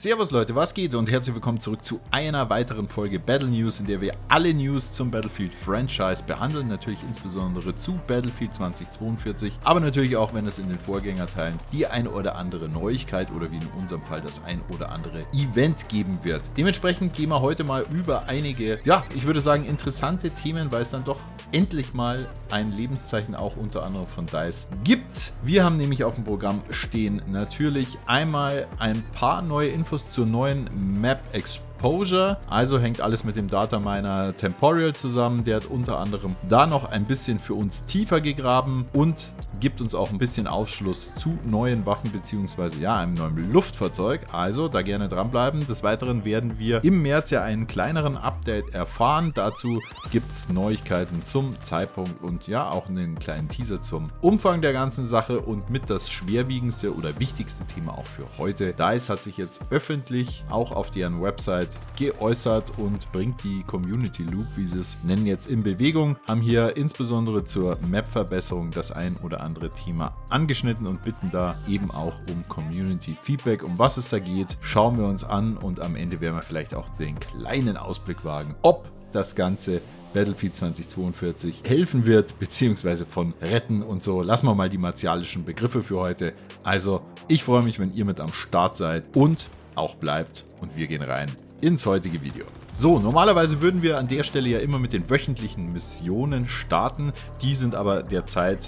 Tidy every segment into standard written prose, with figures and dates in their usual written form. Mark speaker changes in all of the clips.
Speaker 1: Servus Leute, was geht und herzlich willkommen zurück zu einer weiteren Folge Battle News, in der wir alle News zum Battlefield Franchise behandeln, natürlich insbesondere zu Battlefield 2042, aber natürlich auch, wenn es in den Vorgängerteilen die eine oder andere Neuigkeit oder wie in unserem Fall das ein oder andere Event geben wird. Dementsprechend gehen wir heute mal über einige, ja, ich würde sagen interessante Themen, weil es dann doch endlich mal ein Lebenszeichen auch unter anderem von DICE gibt. Wir haben nämlich auf dem Programm stehen natürlich einmal ein paar neue Infos zur neuen Map Exposure, also hängt alles mit dem Dataminer Temporal zusammen, der hat unter anderem da noch ein bisschen für uns tiefer gegraben und gibt uns auch ein bisschen Aufschluss zu neuen Waffen bzw. ja, einem neuen Luftfahrzeug, also da gerne dranbleiben. Des Weiteren werden wir im März ja einen kleineren Update erfahren, dazu gibt es Neuigkeiten zum Zeitpunkt und ja, auch einen kleinen Teaser zum Umfang der ganzen Sache und mit das schwerwiegendste oder wichtigste Thema auch für heute. DICE hat sich jetzt öffentlich auch auf deren Website geäußert und bringt die Community Loop, wie sie es nennen, jetzt in Bewegung. Haben hier insbesondere zur Map-Verbesserung das ein oder andere Thema angeschnitten und bitten da eben auch um Community Feedback. Um was es da geht, schauen wir uns an und am Ende werden wir vielleicht auch den kleinen Ausblick wagen, ob das Ganze Battlefield 2042 helfen wird, beziehungsweise von retten und so. Lassen wir mal die martialischen Begriffe für heute. Also, ich freue mich, wenn ihr mit am Start seid und auch bleibt und wir gehen rein ins heutige Video. So, normalerweise würden wir an der Stelle ja immer mit den wöchentlichen Missionen starten. Die sind aber derzeit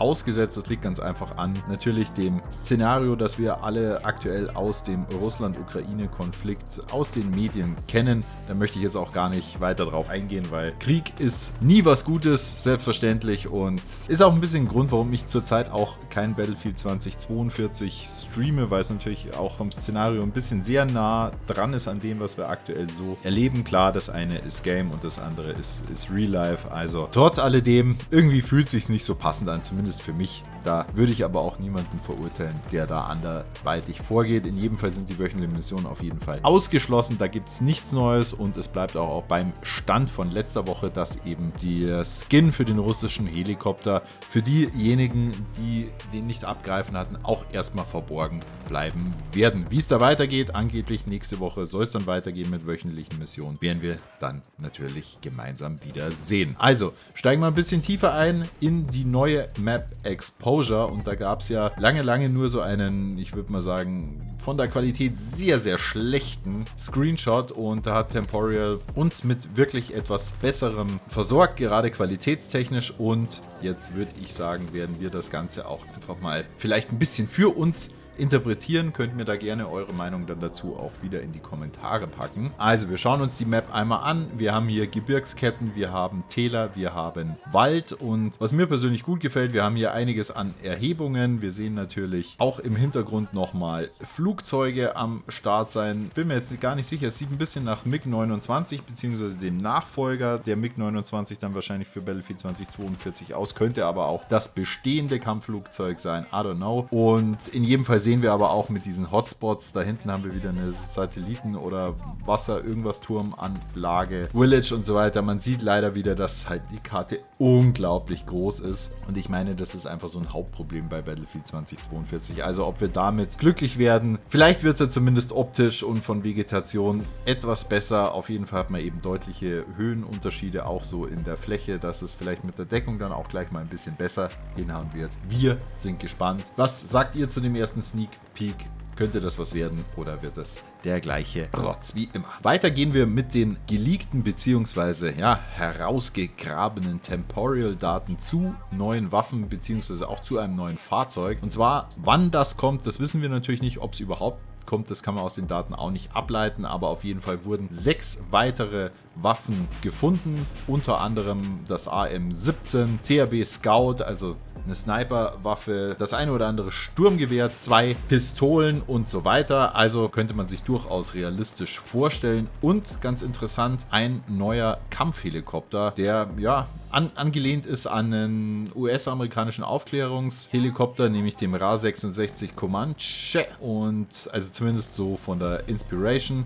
Speaker 1: ausgesetzt. Das liegt ganz einfach an natürlich dem Szenario, das wir alle aktuell aus dem Russland-Ukraine-Konflikt aus den Medien kennen. Da möchte ich jetzt auch gar nicht weiter drauf eingehen, weil Krieg ist nie was Gutes, selbstverständlich, und ist auch ein bisschen ein Grund, warum ich zurzeit auch kein Battlefield 2042 streame, weil es natürlich auch vom Szenario ein bisschen sehr nah dran ist an dem, was wir aktuell so erleben. Klar, das eine ist Game und das andere ist Real Life. Also trotz alledem, irgendwie fühlt es sich nicht so passend an, zumindest für mich. Da würde ich aber auch niemanden verurteilen, der da anderweitig vorgeht. In jedem Fall sind die wöchentlichen Missionen auf jeden Fall ausgeschlossen. Da gibt es nichts Neues und es bleibt auch beim Stand von letzter Woche, dass eben die Skin für den russischen Helikopter für diejenigen, die den nicht abgreifen hatten, auch erstmal verborgen bleiben werden. Wie es da weitergeht, angeblich nächste Woche soll es dann weitergehen mit wöchentlichen Missionen, werden wir dann natürlich gemeinsam wieder sehen. Also steigen wir ein bisschen tiefer ein in die neue Map Exposure und da gab es ja lange nur so einen, ich würde mal sagen, von der Qualität sehr, sehr schlechten Screenshot und da hat Temporal uns mit wirklich etwas Besserem versorgt, gerade qualitätstechnisch, und jetzt würde ich sagen, werden wir das Ganze auch einfach mal vielleicht ein bisschen für uns interpretieren. Könnt mir da gerne eure Meinung dann dazu auch wieder in die Kommentare packen. Also wir schauen uns die Map einmal an. Wir haben hier Gebirgsketten, wir haben Täler, wir haben Wald und was mir persönlich gut gefällt, wir haben hier einiges an Erhebungen. Wir sehen natürlich auch im Hintergrund nochmal Flugzeuge am Start sein. Bin mir jetzt gar nicht sicher, es sieht ein bisschen nach MiG-29 bzw. dem Nachfolger der MiG-29 dann wahrscheinlich für Battlefield 2042 aus. Könnte aber auch das bestehende Kampfflugzeug sein. I don't know. Und in jedem Fall sehen wir aber auch mit diesen Hotspots, da hinten haben wir wieder eine Satelliten- oder Wasser-Irgendwas-Turmanlage, Village und so weiter. Man sieht leider wieder, dass halt die Karte unglaublich groß ist. Und ich meine, das ist einfach so ein Hauptproblem bei Battlefield 2042. Also ob wir damit glücklich werden, vielleicht wird es ja zumindest optisch und von Vegetation etwas besser. Auf jeden Fall hat man eben deutliche Höhenunterschiede, auch so in der Fläche, dass es vielleicht mit der Deckung dann auch gleich mal ein bisschen besser hinhauen wird. Wir sind gespannt. Was sagt ihr zu dem ersten Sneak Peek? Könnte das was werden oder wird es der gleiche Rotz wie immer? Weiter gehen wir mit den geleakten bzw. ja, herausgegrabenen Temporal-Daten zu neuen Waffen bzw. auch zu einem neuen Fahrzeug. Und zwar, wann das kommt, das wissen wir natürlich nicht. Ob es überhaupt kommt, das kann man aus den Daten auch nicht ableiten, aber auf jeden Fall wurden 6 weitere Waffen gefunden, unter anderem das AM-17, CRB Scout, also eine Sniper-Waffe, das eine oder andere Sturmgewehr, 2 Pistolen und so weiter. Also könnte man sich durchaus realistisch vorstellen. Und ganz interessant, ein neuer Kampfhelikopter, der ja angelehnt ist an einen US-amerikanischen Aufklärungshelikopter, nämlich dem Ra-66 Comanche. Und also zumindest so von der Inspiration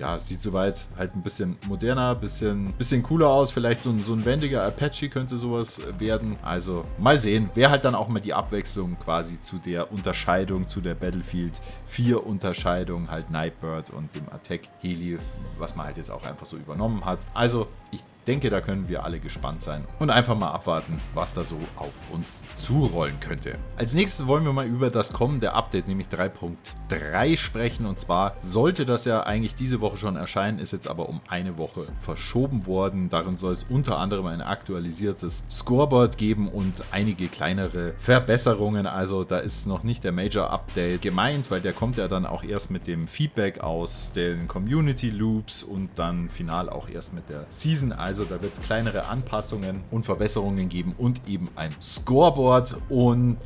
Speaker 1: ja, sieht soweit halt ein bisschen moderner, bisschen cooler aus. Vielleicht so ein wendiger Apache könnte sowas werden. Also mal sehen. Wäre halt dann auch mal die Abwechslung quasi zu der Unterscheidung, zu der Battlefield 4 Unterscheidung, halt Nightbird und dem Attack Heli, was man halt jetzt auch einfach so übernommen hat. Also ich denke, da können wir alle gespannt sein und einfach mal abwarten, was da so auf uns zurollen könnte. Als nächstes wollen wir mal über das kommende Update, nämlich 3.3 sprechen. Und zwar sollte das ja eigentlich diese Woche schon erscheinen, ist jetzt aber um eine Woche verschoben worden. Darin soll es unter anderem ein aktualisiertes Scoreboard geben und einige kleinere Verbesserungen. Also da ist noch nicht der Major Update gemeint, weil der kommt ja dann auch erst mit dem Feedback aus den Community Loops und dann final auch erst mit der Season. Also da wird es kleinere Anpassungen und Verbesserungen geben und eben ein Scoreboard und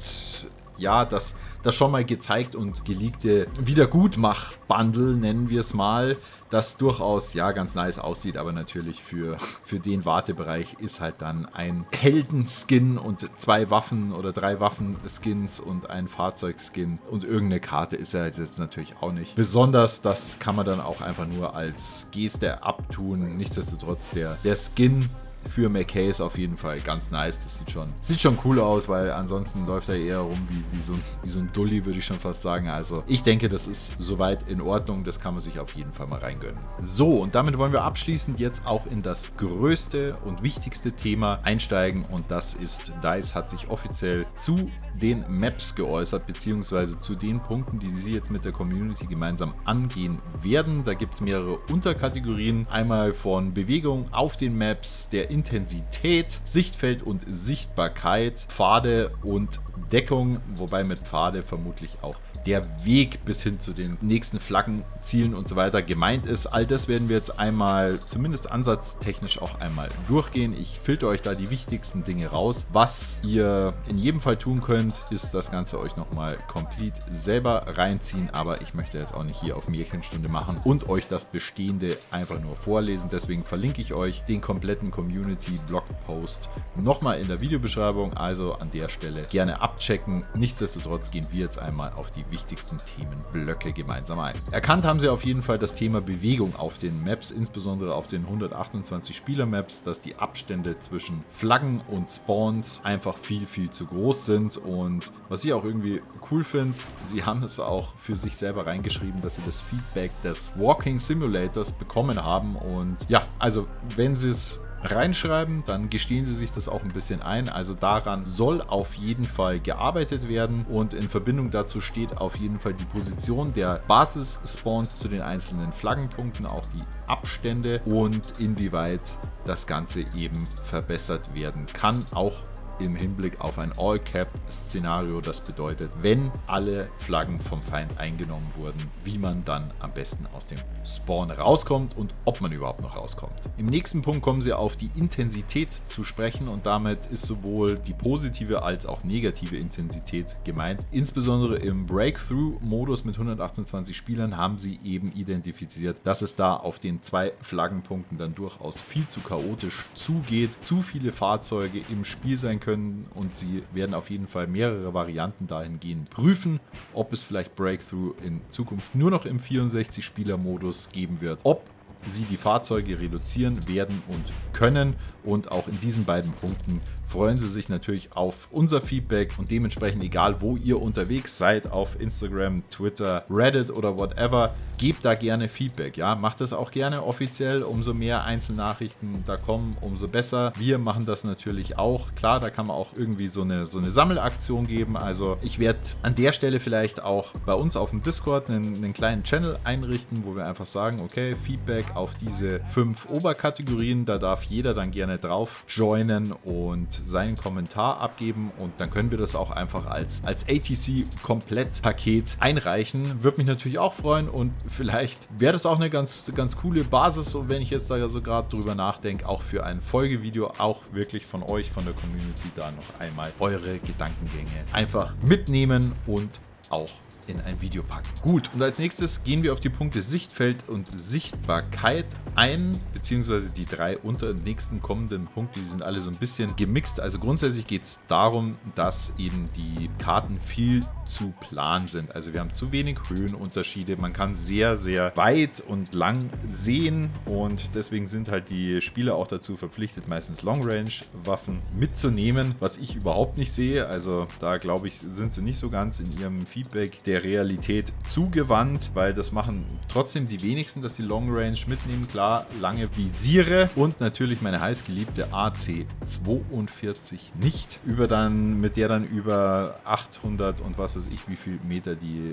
Speaker 1: ja, das schon mal gezeigt und geleakte Wiedergutmach-Bundle, nennen wir es mal, das durchaus ja ganz nice aussieht, aber natürlich für den Wartebereich ist halt dann ein Heldenskin und 2 Waffen oder 3 Waffenskins und ein Fahrzeugskin und irgendeine Karte ist er jetzt natürlich auch nicht. Besonders, das kann man dann auch einfach nur als Geste abtun. Nichtsdestotrotz, der Skin für McKay ist auf jeden Fall ganz nice. Das sieht schon cool aus, weil ansonsten läuft er eher rum wie so ein Dulli, würde ich schon fast sagen. Also ich denke, das ist soweit in Ordnung. Das kann man sich auf jeden Fall mal reingönnen. So, und damit wollen wir abschließend jetzt auch in das größte und wichtigste Thema einsteigen. Und das ist, DICE hat sich offiziell zu den Maps geäußert, beziehungsweise zu den Punkten, die sie jetzt mit der Community gemeinsam angehen werden. Da gibt es mehrere Unterkategorien. Einmal von Bewegung auf den Maps, der Intensität, Sichtfeld und Sichtbarkeit, Pfade und Deckung, wobei mit Pfade vermutlich auch der Weg bis hin zu den nächsten Flaggenzielen und so weiter gemeint ist. All das werden wir jetzt einmal, zumindest ansatztechnisch auch einmal durchgehen. Ich filter euch da die wichtigsten Dinge raus. Was ihr in jedem Fall tun könnt, ist das Ganze euch nochmal komplett selber reinziehen, aber ich möchte jetzt auch nicht hier auf Märchenstunde machen und euch das Bestehende einfach nur vorlesen. Deswegen verlinke ich euch den kompletten Community-Blogpost nochmal in der Videobeschreibung, also an der Stelle gerne abchecken. Nichtsdestotrotz gehen wir jetzt einmal auf die wichtigsten Themenblöcke gemeinsam ein. Erkannt haben sie auf jeden Fall das Thema Bewegung auf den Maps, insbesondere auf den 128 Spieler-Maps, dass die Abstände zwischen Flaggen und Spawns einfach viel zu groß sind. Und was ich auch irgendwie cool finde, sie haben es auch für sich selber reingeschrieben, dass sie das Feedback des Walking Simulators bekommen haben. Und ja, also wenn sie es reinschreiben, dann gestehen sie sich das auch ein bisschen ein. Also daran soll auf jeden Fall gearbeitet werden und in Verbindung dazu steht auf jeden Fall die Position der Basis-Spawns zu den einzelnen Flaggenpunkten, auch die Abstände und inwieweit das Ganze eben verbessert werden kann, auch im Hinblick auf ein All-Cap-Szenario. Das bedeutet, wenn alle Flaggen vom Feind eingenommen wurden, wie man dann am besten aus dem Spawn rauskommt und ob man überhaupt noch rauskommt. Im nächsten Punkt kommen sie auf die Intensität zu sprechen und damit ist sowohl die positive als auch negative Intensität gemeint. Insbesondere im Breakthrough-Modus mit 128 Spielern haben sie eben identifiziert, dass es da auf den 2 Flaggenpunkten dann durchaus viel zu chaotisch zugeht, zu viele Fahrzeuge im Spiel sein können und sie werden auf jeden Fall mehrere Varianten dahingehend prüfen, ob es vielleicht Breakthrough in Zukunft nur noch im 64-Spieler-Modus geben wird, ob sie die Fahrzeuge reduzieren werden und können und auch in diesen beiden Punkten freuen sie sich natürlich auf unser Feedback und dementsprechend, egal wo ihr unterwegs seid, auf Instagram, Twitter, Reddit oder whatever, gebt da gerne Feedback, ja, macht das auch gerne offiziell, umso mehr Einzelnachrichten da kommen, umso besser. Wir machen das natürlich auch, klar, da kann man auch irgendwie so eine Sammelaktion geben, also ich werde an der Stelle vielleicht auch bei uns auf dem Discord einen kleinen Channel einrichten, wo wir einfach sagen, okay, Feedback auf diese 5 Oberkategorien, da darf jeder dann gerne drauf joinen und seinen Kommentar abgeben und dann können wir das auch einfach als ATC-Komplettpaket einreichen. Würde mich natürlich auch freuen und vielleicht wäre das auch eine ganz coole Basis, und wenn ich jetzt da so gerade drüber nachdenke, auch für ein Folgevideo, auch wirklich von euch, von der Community, da noch einmal eure Gedankengänge einfach mitnehmen und auch in ein Video packen. Gut, und als nächstes gehen wir auf die Punkte Sichtfeld und Sichtbarkeit ein, beziehungsweise die 3 nächsten kommenden Punkte, die sind alle so ein bisschen gemixt. Also grundsätzlich geht es darum, dass eben die Karten viel zu plan sind. Also wir haben zu wenig Höhenunterschiede. Man kann sehr, sehr weit und lang sehen und deswegen sind halt die Spieler auch dazu verpflichtet, meistens Long-Range-Waffen mitzunehmen, was ich überhaupt nicht sehe. Also da glaube ich, sind sie nicht so ganz in ihrem Feedback der Realität zugewandt, weil das machen trotzdem die wenigsten, dass die Long-Range mitnehmen. Klar, lange Visiere und natürlich meine heißgeliebte AC-42 nicht. Mit der dann über 800 und was weiß ich, wie viel Meter die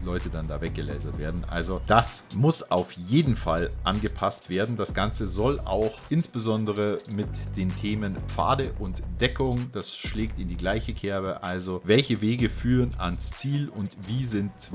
Speaker 1: Leute dann da weggelasert werden. Also das muss auf jeden Fall angepasst werden. Das Ganze soll auch insbesondere mit den Themen Pfade und Deckung, das schlägt in die gleiche Kerbe. Also welche Wege führen ans Ziel und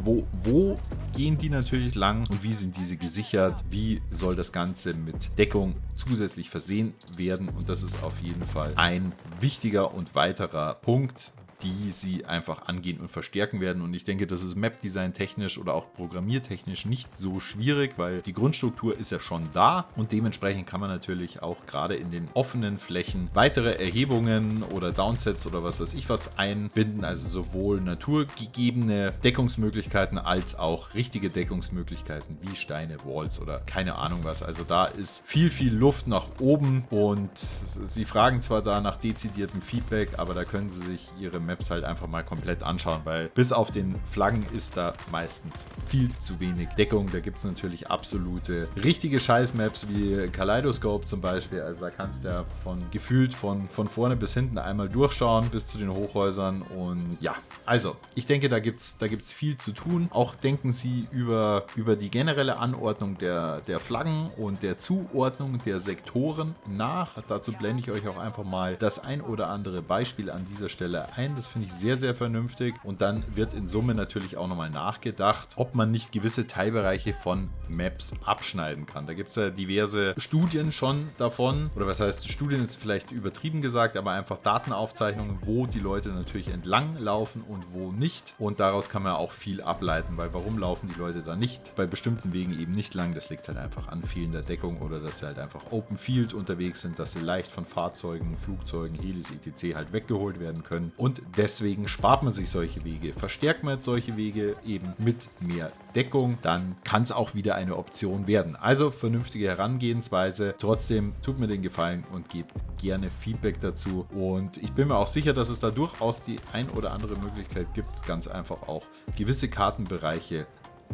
Speaker 1: wo gehen die natürlich lang und wie sind diese gesichert? Wie soll das Ganze mit Deckung zusätzlich versehen werden? Und das ist auf jeden Fall ein wichtiger und weiterer Punkt, die sie einfach angehen und verstärken werden. Und ich denke, das ist Map-Design technisch oder auch programmiertechnisch nicht so schwierig, weil die Grundstruktur ist ja schon da und dementsprechend kann man natürlich auch gerade in den offenen Flächen weitere Erhebungen oder Downsets oder was weiß ich was einbinden, also sowohl naturgegebene Deckungsmöglichkeiten als auch richtige Deckungsmöglichkeiten wie Steine, Walls oder keine Ahnung was. Also da ist viel Luft nach oben und sie fragen zwar da nach dezidiertem Feedback, aber da können sie sich ihre Maps halt einfach mal komplett anschauen, weil bis auf den Flaggen ist da meistens viel zu wenig Deckung. Da gibt es natürlich absolute richtige Scheiß-Maps wie Kaleidoscope zum Beispiel. Also da kannst du ja gefühlt von vorne bis hinten einmal durchschauen bis zu den Hochhäusern und ja, also ich denke, da gibt's viel zu tun. Auch denken Sie über die generelle Anordnung der Flaggen und der Zuordnung der Sektoren nach. Dazu blende ich euch auch einfach mal das ein oder andere Beispiel an dieser Stelle ein. Das finde ich sehr, sehr vernünftig. Und dann wird in Summe natürlich auch nochmal nachgedacht, ob man nicht gewisse Teilbereiche von Maps abschneiden kann. Da gibt es ja diverse Studien schon davon. Oder was heißt, Studien ist vielleicht übertrieben gesagt, aber einfach Datenaufzeichnungen, wo die Leute natürlich entlang laufen und wo nicht. Und daraus kann man auch viel ableiten, weil warum laufen die Leute da nicht bei bestimmten Wegen eben nicht lang? Das liegt halt einfach an fehlender Deckung oder dass sie halt einfach Open Field unterwegs sind, dass sie leicht von Fahrzeugen, Flugzeugen, Helis, etc. halt weggeholt werden können. Und deswegen spart man sich solche Wege. Verstärkt man jetzt solche Wege eben mit mehr Deckung, dann kann es auch wieder eine Option werden. Also vernünftige Herangehensweise. Trotzdem tut mir den Gefallen und gebt gerne Feedback dazu. Und ich bin mir auch sicher, dass es da durchaus die ein oder andere Möglichkeit gibt, ganz einfach auch gewisse Kartenbereiche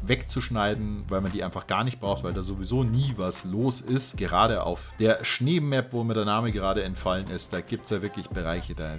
Speaker 1: wegzuschneiden, weil man die einfach gar nicht braucht, weil da sowieso nie was los ist. Gerade auf der Schneemap, wo mir der Name gerade entfallen ist, da gibt es ja wirklich Bereiche, da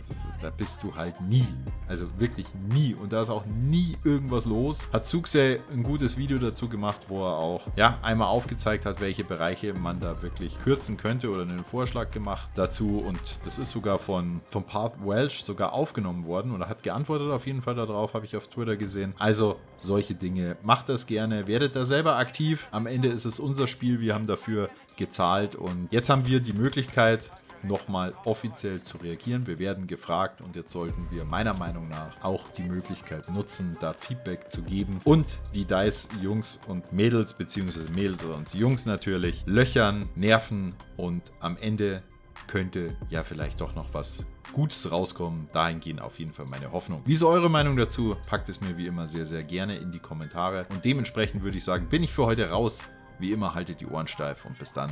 Speaker 1: bist du halt nie. Also wirklich nie. Und da ist auch nie irgendwas los. Hat Zuxay ein gutes Video dazu gemacht, wo er auch einmal aufgezeigt hat, welche Bereiche man da wirklich kürzen könnte oder einen Vorschlag gemacht dazu. Und das ist sogar von Parth Welch sogar aufgenommen worden oder hat geantwortet auf jeden Fall darauf, habe ich auf Twitter gesehen. Also solche Dinge. Macht das gerne, werdet da selber aktiv. Am Ende ist es unser Spiel, wir haben dafür gezahlt und jetzt haben wir die Möglichkeit, nochmal offiziell zu reagieren. Wir werden gefragt und jetzt sollten wir meiner Meinung nach auch die Möglichkeit nutzen, da Feedback zu geben und die DICE-Jungs und Mädels, beziehungsweise Mädels und Jungs natürlich, löchern, nerven und am Ende könnte ja vielleicht doch noch was Gutes rauskommen. Dahingehend auf jeden Fall meine Hoffnung. Wie ist eure Meinung dazu? Packt es mir wie immer sehr, sehr gerne in die Kommentare. Und dementsprechend würde ich sagen, bin ich für heute raus. Wie immer, haltet die Ohren steif und bis dann,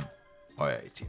Speaker 1: euer A-Team.